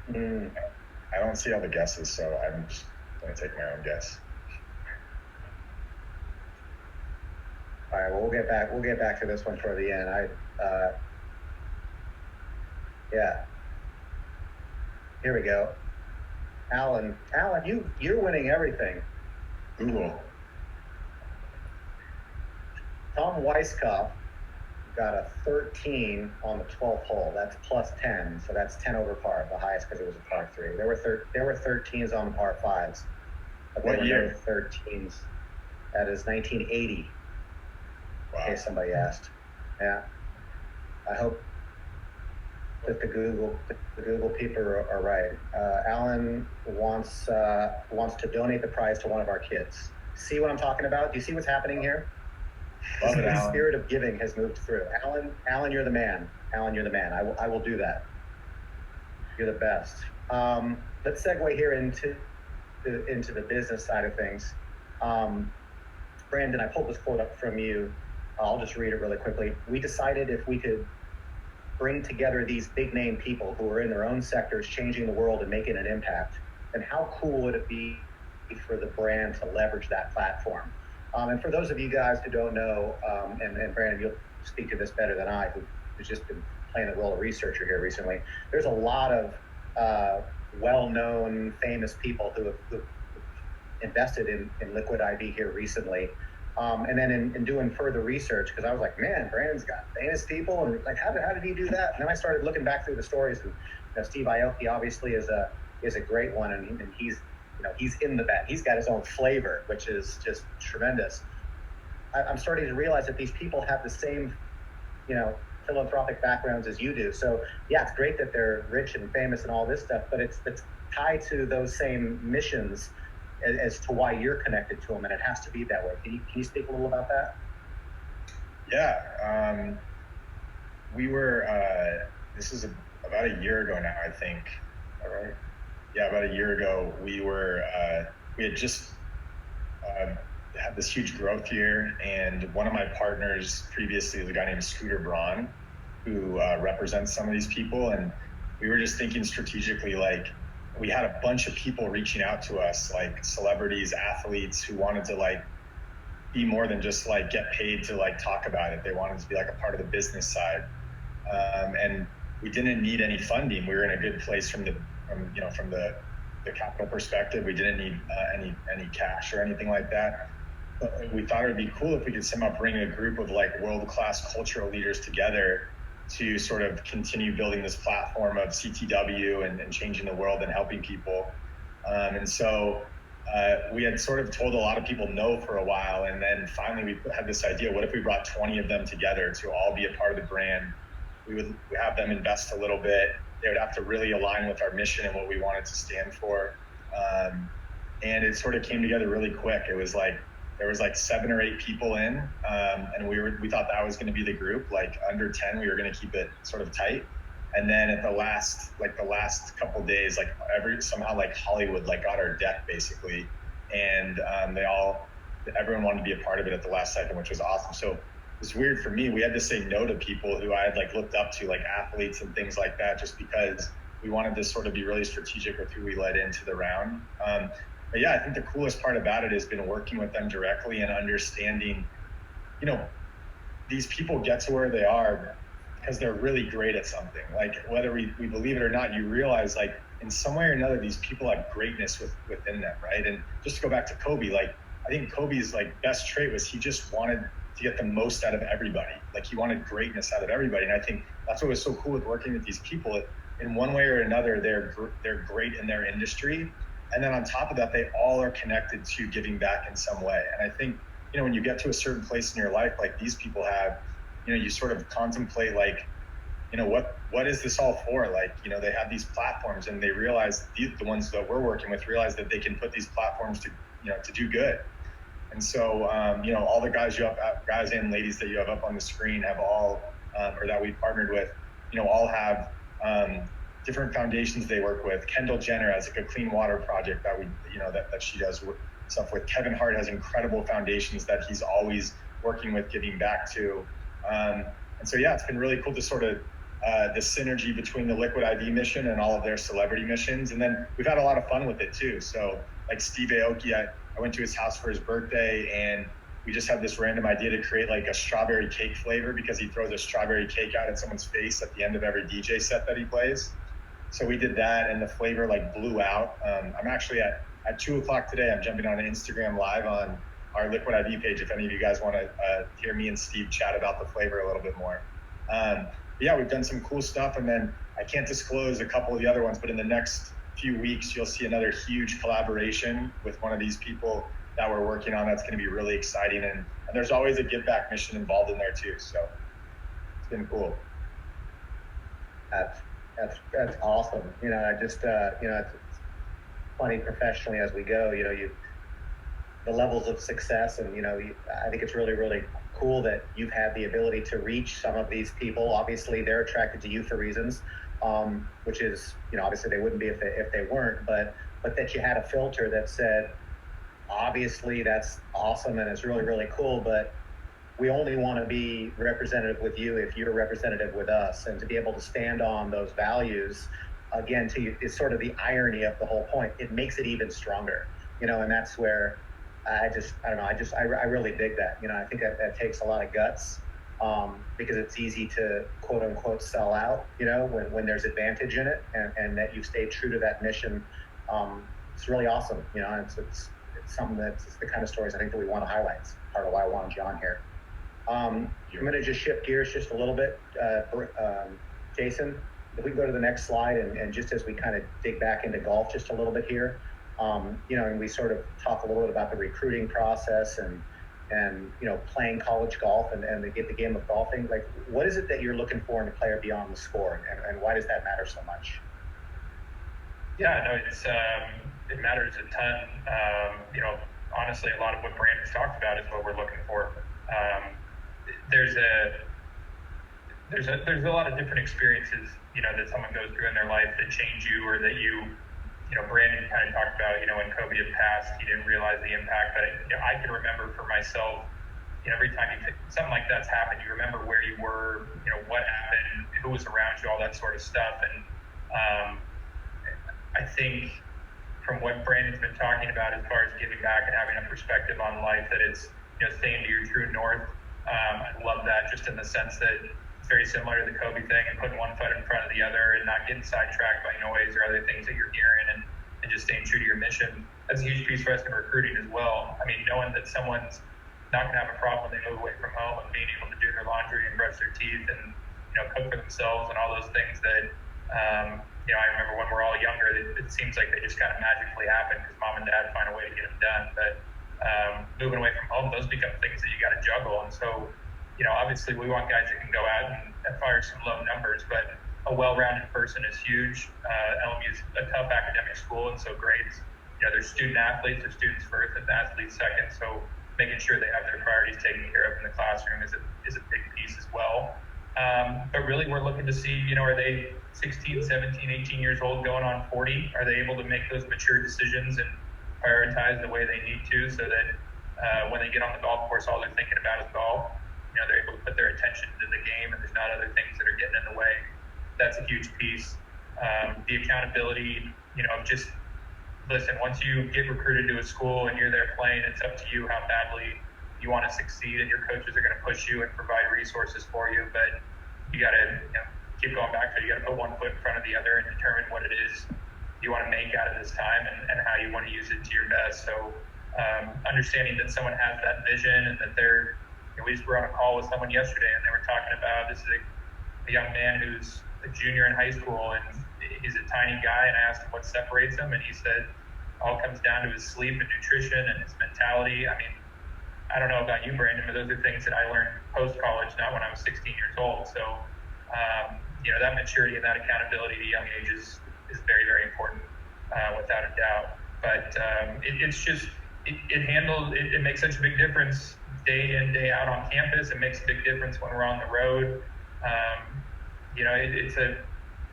I don't see all the guesses, so I'm just going to take my own guess. All right, well, we'll get back to this one for the end. Yeah. Here we go. Alan, you're winning everything. Google. Tom Weiskopf got a 13 on the 12th hole. That's plus 10, so that's 10 over par, the highest because it was a par 3. There were 13s on the par 5s. But What there were year? no 13s. That is 1980. Wow. In case somebody asked. Yeah. I hope that the Google people are right. Alan wants to donate the prize to one of our kids. See what I'm talking about? Do you see what's happening here? Love it, The Alan. spirit of giving has moved through. Alan, you're the man. Alan, you're the man. I will do that. You're the best. Let's segue here into the business side of things. Brandon, I pulled this quote up from you. I'll just read it really quickly. We decided if we could bring together these big name people who are in their own sectors, changing the world and making an impact, then how cool would it be for the brand to leverage that platform? And for those of you guys who don't know, and Brandon, you'll speak to this better than I, who's just been playing the role of researcher here recently, there's a lot of well-known, famous people who have invested in Liquid IV here recently. And then in doing further research, because I was like, man, Brandon's got famous people, and like, how did he do that? And then I started looking back through the stories, and Steve Aoki obviously is a great one, and he's in the bag. He's got his own flavor, which is just tremendous. I'm starting to realize that these people have the same, philanthropic backgrounds as you do. So yeah, it's great that they're rich and famous and all this stuff, but it's tied to those same missions as to why you're connected to them, and it has to be that way. Can you speak a little about that? Yeah. We were, this is about a year ago now, I think. All right. Yeah, about a year ago, we had just had this huge growth year, and one of my partners previously is a guy named Scooter Braun, who represents some of these people, and we were just thinking strategically, like, we had a bunch of people reaching out to us, like celebrities, athletes, who wanted to like be more than just like get paid to like talk about it. They wanted to be like a part of the business side, and we didn't need any funding. We were in a good place from the capital perspective. We didn't need any cash or anything like that. But we thought it would be cool if we could somehow bring a group of like world-class cultural leaders together to sort of continue building this platform of CTW and changing the world and helping people. And so we had sort of told a lot of people no for a while. And then finally we had this idea, what if we brought 20 of them together to all be a part of the brand? We would have them invest a little bit. They would have to really align with our mission and what we wanted to stand for. And it sort of came together really quick. It was like, there was like 7 or 8 people in, and we thought that was going to be the group. Like under 10, we were going to keep it sort of tight. And then at the last couple of days, like somehow like Hollywood like got our deck basically, and everyone wanted to be a part of it at the last second, which was awesome. So was weird for me. We had to say no to people who I had like looked up to, like athletes and things like that, just because we wanted to sort of be really strategic with who we let into the round. But yeah, I think the coolest part about it has been working with them directly and understanding, you know, these people get to where they are because they're really great at something. Like whether we believe it or not, you realize like in some way or another, these people have greatness within them, right? And just to go back to Kobe, like I think Kobe's like best trait was he just wanted to get the most out of everybody. Like he wanted greatness out of everybody. And I think that's what was so cool with working with these people. In one way or another, they're great in their industry. And then on top of that, they all are connected to giving back in some way. And I think, you know, when you get to a certain place in your life, like these people have, you know, you sort of contemplate like, you know, what is this all for? Like, you know, they have these platforms and they realize the ones that we're working with realize that they can put these platforms to, you know, to do good. And so, you know, all the guys guys and ladies that you have up on the screen have all, or that we've partnered with, you know, all have different foundations they work with. Kendall Jenner has like a clean water project that that she does stuff with. Kevin Hart has incredible foundations that he's always working with, giving back to. And so, yeah, it's been really cool to sort of the synergy between the Liquid IV mission and all of their celebrity missions. And then we've had a lot of fun with it too. So like Steve Aoki, I went to his house for his birthday and we just had this random idea to create like a strawberry cake flavor because he throws a strawberry cake out at someone's face at the end of every DJ set that he plays. So we did that and the flavor like blew out. I'm actually at 2:00 today, I'm jumping on an Instagram live on our Liquid IV page if any of you guys want to hear me and Steve chat about the flavor a little bit more. Yeah, we've done some cool stuff, and then I can't disclose a couple of the other ones, but in the next few weeks, you'll see another huge collaboration with one of these people that we're working on. That's going to be really exciting, and there's always a give back mission involved in there too. So it's been cool. That's awesome. You know, I just you know, it's funny professionally as we go. You know, the levels of success, and you know, I think it's really cool that you've had the ability to reach some of these people. Obviously, they're attracted to you for reasons, which is, you know, obviously they wouldn't be if they weren't, but that you had a filter that said, obviously that's awesome and it's really cool, but we only want to be representative with you if you're representative with us. And to be able to stand on those values, again, is sort of the irony of the whole point. It makes it even stronger, you know, and that's where I don't know. I really dig that. You know, I think that takes a lot of guts, because it's easy to quote unquote sell out, you know, when there's advantage in it, and that you've stayed true to that mission. It's really awesome. You know, it's something it's the kind of stories I think that we want to highlight. It's part of why I wanted you on here. I'm going to just shift gears just a little bit. Jason, if we can go to the next slide, and just as we kind of dig back into golf just a little bit here. You know, and we sort of talk a little bit about the recruiting process and you know, playing college golf and the game of golfing. Like, what is it that you're looking for in a player beyond the score, and why does that matter so much? Yeah, no, it matters a ton. You know, honestly, a lot of what Brandon's talked about is what we're looking for. There's a lot of different experiences, you know, that someone goes through in their life that change you, or that you know, Brandon kind of talked about, you know, when Kobe had passed, he didn't realize the impact. But you know, I can remember for myself, you know, every time something like that's happened, you remember where you were, you know, what happened, who was around you, all that sort of stuff. And I think from what Brandon's been talking about as far as giving back and having a perspective on life, that it's, you know, staying to your true north. I love that, just in the sense that it's very similar to the Kobe thing, and putting one foot in front of the other and not getting sidetracked by noise or other things that you're hearing, and just staying true to your mission. That's a huge piece for us in recruiting as well. I mean, knowing that someone's not going to have a problem when they move away from home, and being able to do their laundry and brush their teeth and, you know, cook for themselves and all those things that, you know, I remember when we're all younger, it seems like they just kind of magically happen because mom and dad find a way to get them done. But moving away from home, those become things that you got to juggle. And so, you know, obviously we want guys that can go out and fire some low numbers, but a well-rounded person is huge. LMU is a tough academic school, and so grades, you know, there's student athletes, there's students first, and athletes second. So making sure they have their priorities taken care of in the classroom is a big piece as well. But really, we're looking to see, you know, are they 16, 17, 18 years old going on 40? Are they able to make those mature decisions and prioritize the way they need to, so that when they get on the golf course, all they're thinking about is golf? they're able to put their attention into the game, and there's not other things that are getting in the way. That's a huge piece. The accountability, just listen, once you get recruited to a school and you're there playing, it's up to you how badly you want to succeed, and your coaches are going to push you and provide resources for you. But you got to keep going back to it. You got to put one foot in front of the other and determine what it is you want to make out of this time and how you want to use it to your best. So understanding that someone has that vision and that they're, we just were on a call with someone yesterday and they were talking about, this is a young man who's a junior in high school and he's a tiny guy, and I asked him what separates him, and he said all comes down to his sleep and nutrition and his mentality. I mean, I don't know about you, Brandon, but those are things that I learned post-college, not when I was 16 years old. So, that maturity and that accountability at a young age is very, very important, without a doubt. But it makes such a big difference day in, day out on campus. It makes a big difference when we're on the road.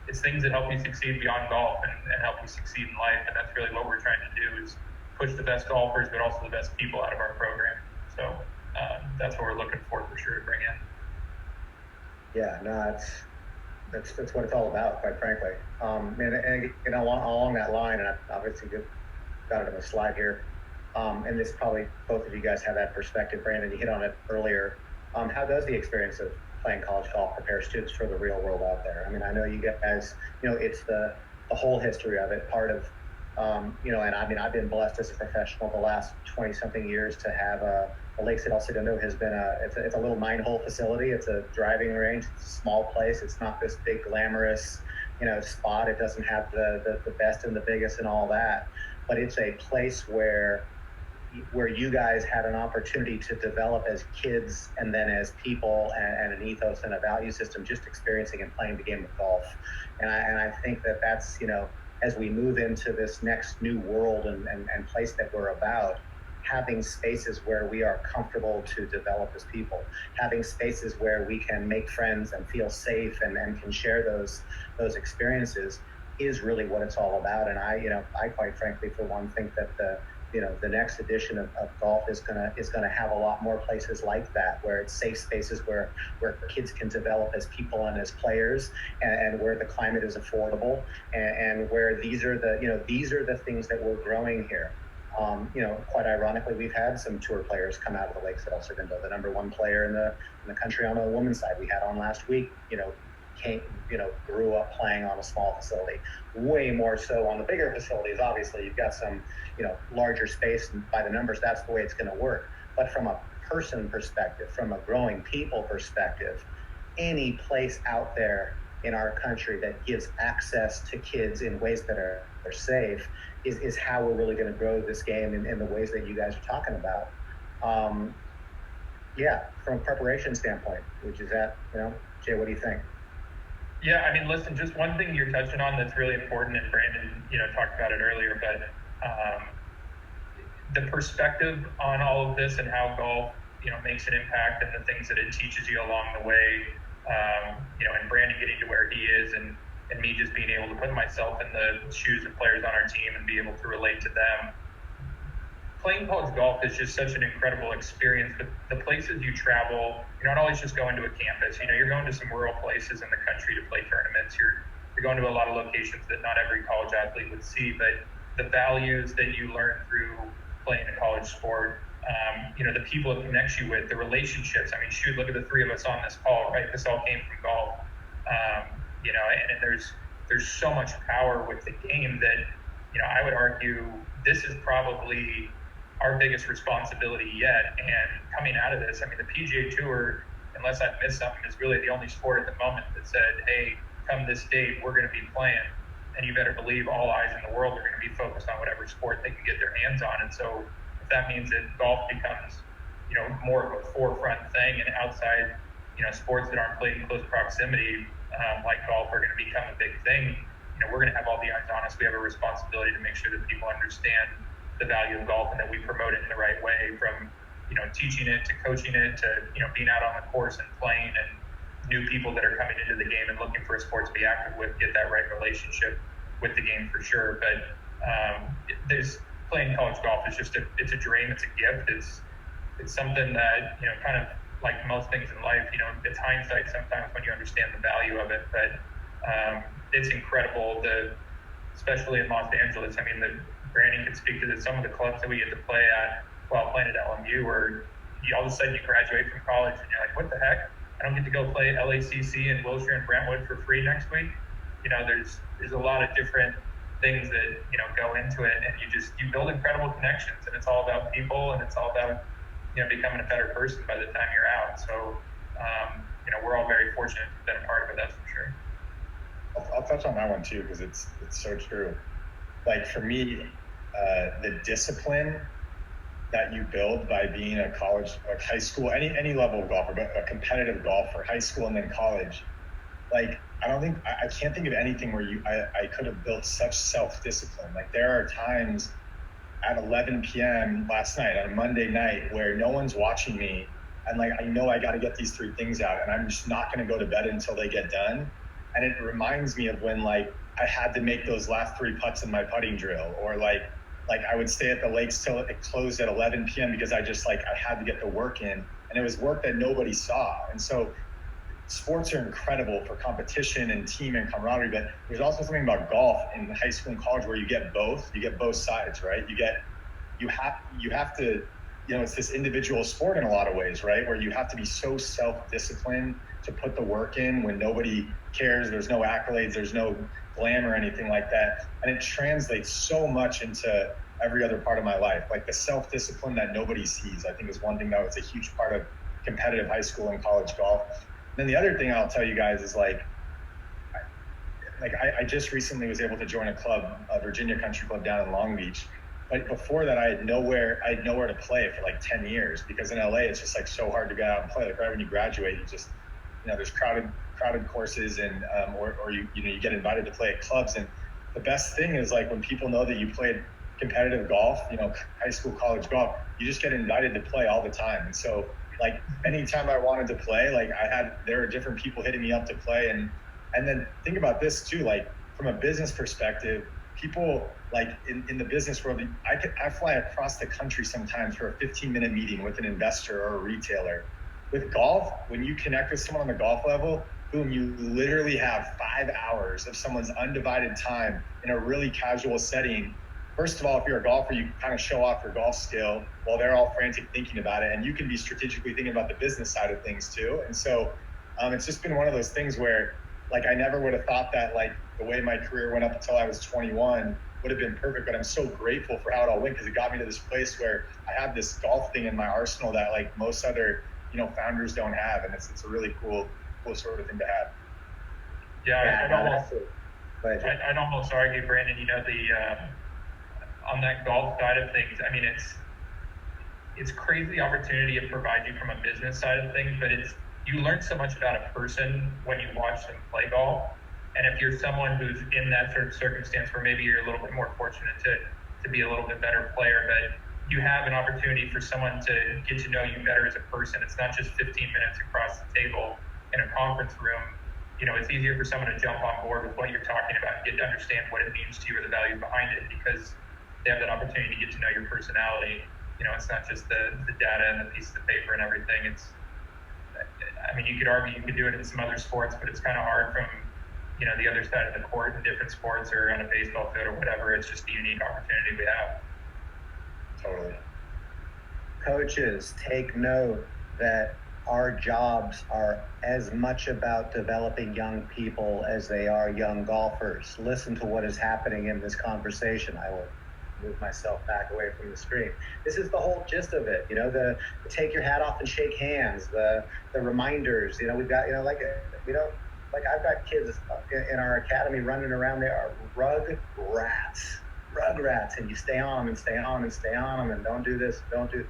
It's things that help you succeed beyond golf and help you succeed in life. And that's really what we're trying to do, is push the best golfers, but also the best people out of our program. So that's what we're looking for sure to bring in. Yeah, no, that's what it's all about, quite frankly. And along that line, and I've obviously got it on the slide here, and this probably both of you guys have that perspective. Brandon, you hit on it earlier. How does the experience of playing college golf prepare students for the real world out there? I mean, I know you guys, it's the whole history of it, part of, and I mean, I've been blessed as a professional the last 20 something years to have a Lakes at El Segundo has been it's a little 9-hole facility. It's a driving range. It's a small place. It's not this big glamorous, spot. It doesn't have the best and the biggest and all that, but it's a place where you guys had an opportunity to develop as kids and then as people and an ethos and a value system, just experiencing and playing the game of golf. And I think that's, as we move into this next new world and place that we're about, having spaces where we are comfortable to develop as people, having spaces where we can make friends and feel safe and can share those experiences is really what it's all about. And I quite frankly, for one, think that the next edition of golf is gonna have a lot more places like that, where it's safe spaces where kids can develop as people and as players, and where the climate is affordable, and where these are the things that we're growing here. Quite ironically, we've had some tour players come out of the Lakes at El Segundo. The number one player in the country on the women's side we had on last week, grew up playing on a small facility. Way more so on the bigger facilities. Obviously, you've got some, larger space, and by the numbers, that's the way it's going to work. But from a person perspective, from a growing people perspective, any place out there in our country that gives access to kids in ways that are safe is how we're really going to grow this game in the ways that you guys are talking about. From a preparation standpoint, which is that, Jay, what do you think? Yeah, I mean, listen, just one thing you're touching on that's really important, and Brandon, talked about it earlier, but the perspective on all of this and how golf, makes an impact and the things that it teaches you along the way, and Brandon getting to where he is, and me just being able to put myself in the shoes of players on our team and be able to relate to them. Playing college golf is just such an incredible experience. But the places you travel, you're not always just going to a campus. You're going to some rural places in the country to play tournaments. You're going to a lot of locations that not every college athlete would see. But the values that you learn through playing a college sport, the people it connects you with, the relationships. I mean, shoot, look at the three of us on this call, right? This all came from golf. And there's so much power with the game that, I would argue this is probably our biggest responsibility yet. And coming out of this, I mean, the PGA Tour, unless I've missed something, is really the only sport at the moment that said, hey, come this date, we're going to be playing. And you better believe all eyes in the world are going to be focused on whatever sport they can get their hands on. And so if that means that golf becomes, more of a forefront thing, and outside, sports that aren't played in close proximity, like golf, are going to become a big thing, we're going to have all the eyes on us. We have a responsibility to make sure that people understand the value of golf and that we promote it in the right way, from, teaching it to coaching it to, being out on the course and playing, and new people that are coming into the game and looking for a sport to be active with get that right relationship with the game for sure. But there's playing college golf is just it's a dream. It's a gift. It's something that, kind of like most things in life, it's hindsight sometimes when you understand the value of it. But it's incredible, especially in Los Angeles. I mean, Brandon can speak to this. Some of the clubs that we get to play at while playing at LMU, where all of a sudden you graduate from college and you're like, what the heck? I don't get to go play LACC in Wilshire and Brentwood for free next week. There's a lot of different things that go into it, and you build incredible connections, and it's all about people, and it's all about becoming a better person by the time you're out. So we're all very fortunate to have been a part of it, that's for sure. I'll touch on that one too, because it's so true. Like for me, the discipline that you build by being a college, like high school, any level of golfer, but a competitive golfer, high school and then college, like I can't think of anything where I could have built such self-discipline. Like there are times at 11 p.m. last night on a Monday night where no one's watching me, and like I know I got to get these 3 things out, and I'm just not going to go to bed until they get done. And it reminds me of when like I had to make those last 3 putts in my putting drill, or like I would stay at the lakes till it closed at 11 p.m. because I had to get the work in, and it was work that nobody saw. And so sports are incredible for competition and team and camaraderie, but there's also something about golf in high school and college where you get both sides, right? You have to, it's this individual sport in a lot of ways, right? Where you have to be so self-disciplined to put the work in when nobody cares. There's no accolades, there's no glam or anything like that. And it translates so much into every other part of my life. Like the self-discipline that nobody sees, I think is one thing that was a huge part of competitive high school and college golf. Then the other thing I'll tell you guys is I just recently was able to join a club, a Virginia Country Club down in Long Beach. But before that, I had nowhere to play for like 10 years, because in LA, it's just like so hard to get out and play. Like right when you graduate, you just, there's crowded courses, and or you get invited to play at clubs. And the best thing is like when people know that you played competitive golf, high school, college golf, you just get invited to play all the time. And so like anytime I wanted to play, like there were different people hitting me up to play. And then think about this too, like from a business perspective, people like in the business world, I fly across the country sometimes for a 15-minute meeting with an investor or a retailer. With golf, when you connect with someone on the golf level, boom, you literally have 5 hours of someone's undivided time in a really casual setting. First of all, if you're a golfer, you kind of show off your golf skill while they're all frantic thinking about it. And you can be strategically thinking about the business side of things too. And so it's just been one of those things where like I never would have thought that like the way my career went up until I was 21 would have been perfect. But I'm so grateful for how it all went, because it got me to this place where I have this golf thing in my arsenal that like most other, founders don't have. And it's a really cool sort of thing to have. Yeah, I'd almost argue, Brandon, on that golf side of things, I mean, it's crazy the opportunity it provides you from a business side of things, but you learn so much about a person when you watch them play golf. And if you're someone who's in that sort of circumstance where maybe you're a little bit more fortunate to be a little bit better player, but you have an opportunity for someone to get to know you better as a person. It's not just 15 minutes across the table in a conference room. It's easier for someone to jump on board with what you're talking about and get to understand what it means to you or the value behind it, because they have that opportunity to get to know your personality. It's not just the data and the pieces of paper and everything. You could argue you could do it in some other sports, but it's kind of hard from, the other side of the court in different sports or on a baseball field or whatever. It's just a unique opportunity we have. Totally. Coaches, take note that our jobs are as much about developing young people as they are young golfers. Listen to what is happening in this conversation. I will move myself back away from the screen. This is the whole gist of it, the take your hat off and shake hands, the reminders, we've got, I've got kids in our academy running around. They are rug rats, and you stay on them and stay on and stay on them, and don't do this, don't do,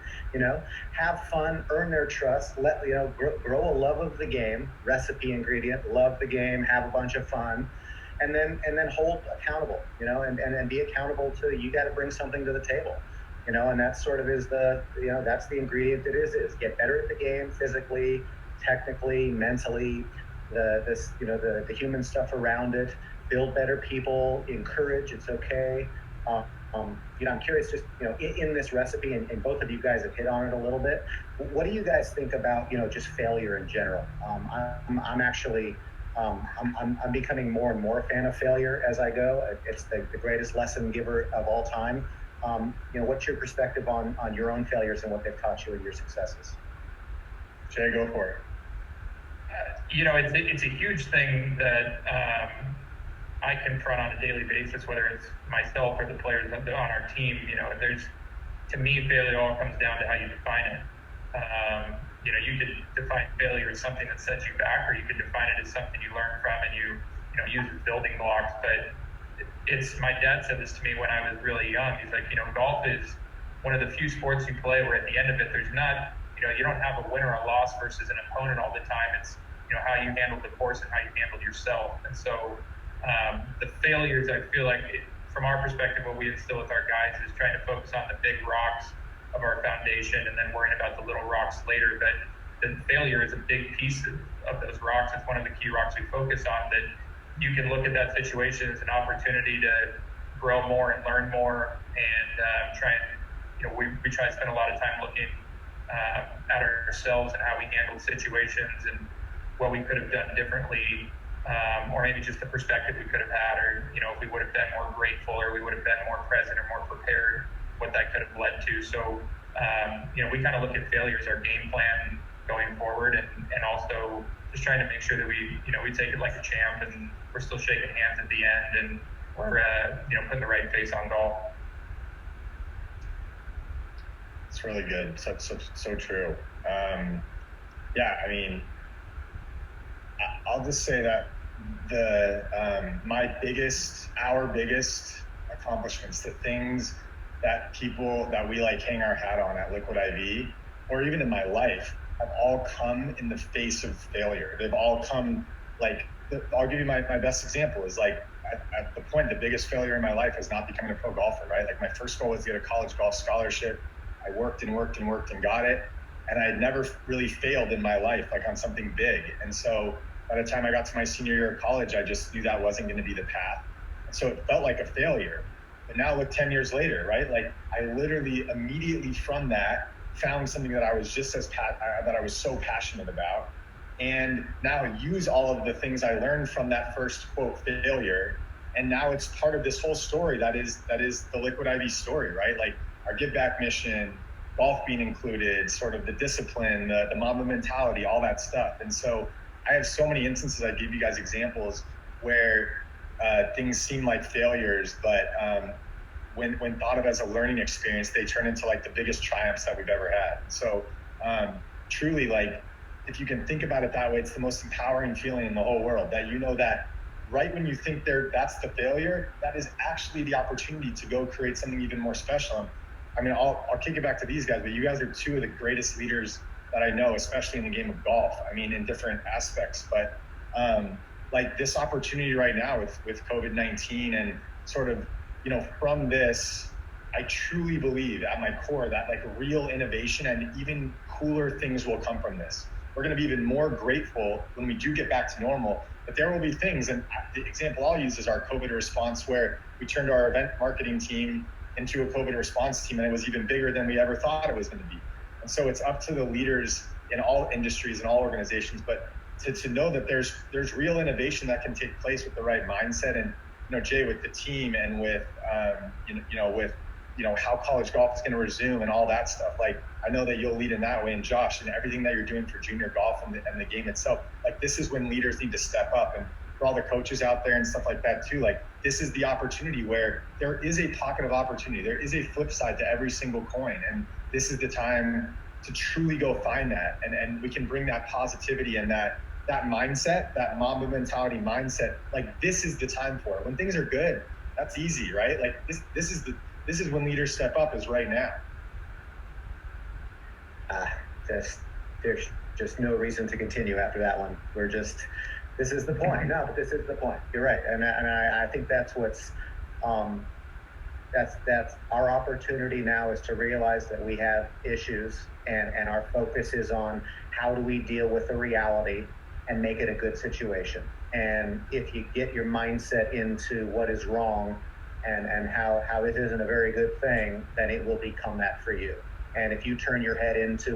have fun, earn their trust, grow a love of the game, recipe ingredient, love the game, have a bunch of fun. And then hold accountable, and be accountable to, you got to bring something to the table, and that sort of is that's the ingredient it is get better at the game, physically, technically, mentally, the human stuff around it, build better people, encourage, it's okay. I'm curious, just in this recipe, and both of you guys have hit on it a little bit. What do you guys think about just failure in general? I'm actually I'm becoming more and more a fan of failure as I go. It's the greatest lesson giver of all time. What's your perspective on your own failures and what they've taught you and your successes? Jay, go for it. It's a huge thing that I confront on a daily basis, whether it's myself or the players on our team. To me, failure all comes down to how you define it. You could define failure as something that sets you back, or you could define it as something you learn from and you use as building blocks. But my dad said this to me when I was really young. He's like, golf is one of the few sports you play where at the end of it, there's not, you don't have a win or a loss versus an opponent all the time. It's, how you handled the course and how you handled yourself. And so the failures, I feel like from our perspective, what we instill with our guys is trying to focus on the big rocks of our foundation and then worrying about the little rocks later. But the failure is a big piece of those rocks. It's one of the key rocks we focus on, that you can look at that situation as an opportunity to grow more and learn more, and we try to spend a lot of time looking at ourselves and how we handled situations and what we could have done differently, or maybe just the perspective we could have had, or if we would have been more grateful, or we would have been more present or more prepared, what that could have led to. So we kind of look at failure as our game plan going forward, and also just trying to make sure that we take it like a champ, and we're still shaking hands at the end, and we're putting the right face on golf. It's really good. So true. I'll just say that our biggest accomplishments, the things that we hang our hat on at Liquid IV, or even in my life, have all come in the face of failure. They've all come I'll give you my best example is at the point, the biggest failure in my life was not becoming a pro golfer, right? My first goal was to get a college golf scholarship. I worked and got it. And I had never really failed in my life, on something big. And so by the time I got to my senior year of college, I just knew that wasn't going to be the path. And so it felt like a failure. But now look, 10 years later, right? I literally immediately from that found something that I was that I was so passionate about. And now use all of the things I learned from that first quote failure. And now it's part of this whole story that is the Liquid IV story, right? Our give back mission, golf being included, sort of the discipline, the Mamba mentality, all that stuff. And so I have so many instances. I give you guys examples where things seem like failures, but when thought of as a learning experience, they turn into the biggest triumphs that we've ever had. So truly, if you can think about it that way, it's the most empowering feeling in the whole world, that that right when you think that's the failure, that is actually the opportunity to go create something even more special. I'll kick it back to these guys, but you guys are two of the greatest leaders that I know, especially in the game of golf. In different aspects, but this opportunity right now with COVID-19 and sort of, from this, I truly believe at my core that real innovation and even cooler things will come from this. We're going to be even more grateful when we do get back to normal, but there will be things. And the example I'll use is our COVID response, where we turned our event marketing team into a COVID response team, and it was even bigger than we ever thought it was going to be. And so it's up to the leaders in all industries and all organizations, but to know that there's real innovation that can take place with the right mindset. And Jay, with the team and with how college golf is going to resume and all that stuff. I know that you'll lead in that way, and Josh, and everything that you're doing for junior golf and the game itself. This is when leaders need to step up, and for all the coaches out there and stuff like that too. This is the opportunity where there is a pocket of opportunity. There is a flip side to every single coin, and this is the time to truly go find that, and we can bring that positivity and that mindset, that Mamba mentality mindset. This is the time for it. When things are good, that's easy, right? This is when leaders step up, is right now. There's just no reason to continue after that one. This is the point. No, but this is the point. You're right, and I think that's what's that's our opportunity now, is to realize that we have issues, and our focus is on how do we deal with the reality and make it a good situation. And if you get your mindset into what is wrong and how it isn't a very good thing, then it will become that for you. And if you turn your head into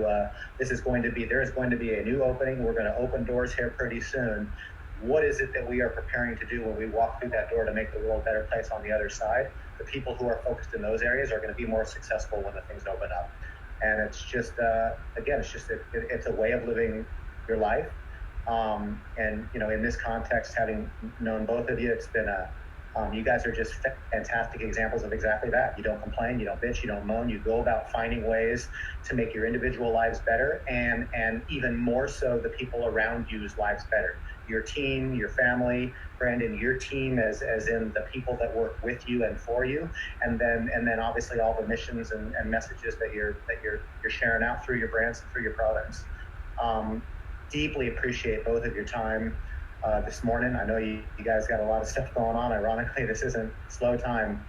there is going to be a new opening. We're going to open doors here pretty soon. What is it that we are preparing to do when we walk through that door to make the world a better place on the other side? The people who are focused in those areas are going to be more successful when the things open up. And it's just, again, it's a way of living your life. And, you know, in this context, having known both of you, it's been you guys are just fantastic examples of exactly that. You don't complain, you don't bitch, you don't moan. You go about finding ways to make your individual lives better, and even more so, the people around you's lives better. Your team, your family, Brandon, your team, as in the people that work with you and for you, and then obviously all the missions and messages that you're sharing out through your brands and through your products. Deeply appreciate both of your time this morning. I know you guys got a lot of stuff going on. Ironically, this isn't slow time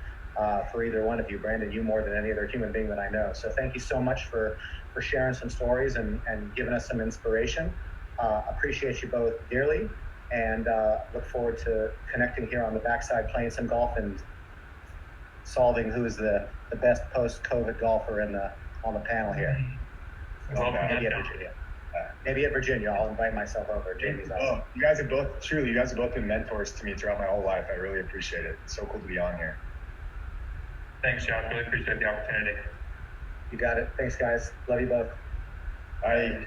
for either one of you. Brandon, you more than any other human being that I know. So thank you so much for sharing some stories and giving us some inspiration. Appreciate you both dearly, and look forward to connecting here on the backside, playing some golf and solving who's the best post-COVID golfer on the panel here. Well, Maybe at Virginia. Maybe at Virginia, I'll invite myself over. Jamie's awesome. Oh, you guys have both been mentors to me throughout my whole life. I really appreciate it. It's so cool to be on here. Thanks, Josh. Really appreciate the opportunity. You got it. Thanks, guys. Love you both. Bye.